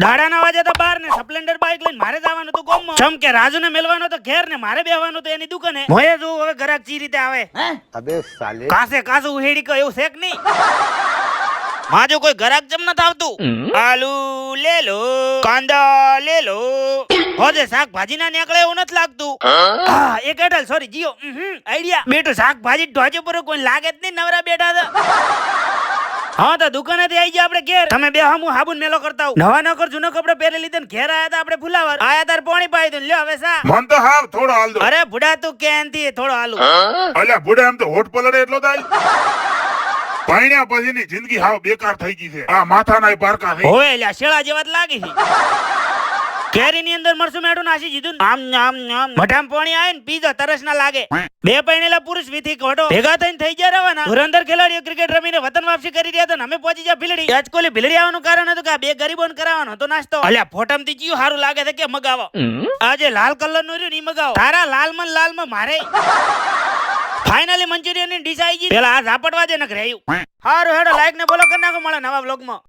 દાડાના વાજે તો બાર ને સ્પ્લેન્ડર બાઇક લઈને મારે જવાનું તો ગામમાં. ચમ કે રાજુને મેલવાનો તો ઘેર ને મારે બેહવાનું તો એની દુકાને. મોયે જો હવે ઘરાક ચી રીતે આવે. અબે સાલે કાસે કાસુ ઉહેડી કો એવું શેક નહીં. માજો કોઈ ઘરાક જમ નત આવતું. આલુ લે લો, કાંદા લે લો. હોજે શાકભાજી ના નીકળે એવું નથી લાગતું. હા એક એડલ સોરી જીઓ આઈડિયા. બેટો શાકભાજી ઢોજે પર કોઈ લાગે જ નહીં, નવરા બેઠા હતા. હા તો દુકાને થી આવી જાય આપણે ઘેર. તમે બે હું હાબુન મેલો કરતા હું. નવા નકર જૂનો કપડે પહેરી લીધે ને ઘેર આયા તા આપણે ફુલાવર. આયા તાર પાણી પાઈ દઉં. લ્યો હવે સા. મન તો હાવ થોડો હાલ દો. અરે બુડા તું કેનથી થોડો હાલું. અલ્યા બુડા એમ તો હોઠ પલડે એટલો થાય. પાણ્યા પછીની જિંદગી હાવ બેકાર થઈ ગઈ છે. આ માથાના પારકા છે. હોવે લ્યા શેળા જેવા જ લાગી છે. કેરી ની અંદર મરસું મેઠું નાસી દીધું. આમ આમ આમ મઠામ પાણી આવે ને પીધો તરસ ના લાગે. બે પૈણેલા પુરુષ વિથી કોટો ભેગા થઈને થઈ ગયા રવાના. ધુરંધર ખેલાડીઓ ક્રિકેટ રમીને વતન વાપસી કરી રહ્યા હતા ને અમે પહોંચી ગયા ભીલડી. રાજકોલી ભીલડી આવવાનું કારણ હતું કે આ બે ગરીબોને કરાવવાનો હતો નાસ્તો. અલ્યા ફોટમ થી જીવ સારું લાગે છે કે મગાવો. આજે લાલ કલર નું રહ્યું ની મગાવો. તારા લાલ માં મારે ફાઇનલી મંચુરિયન ની ડીશ આવી ગઈ. પેલા આ ઝાપટવા દે નક રહ્યું. હારું હેડો લાઈક ને બોલો કરી નાખો. મળે નવા બ્લોગ માં.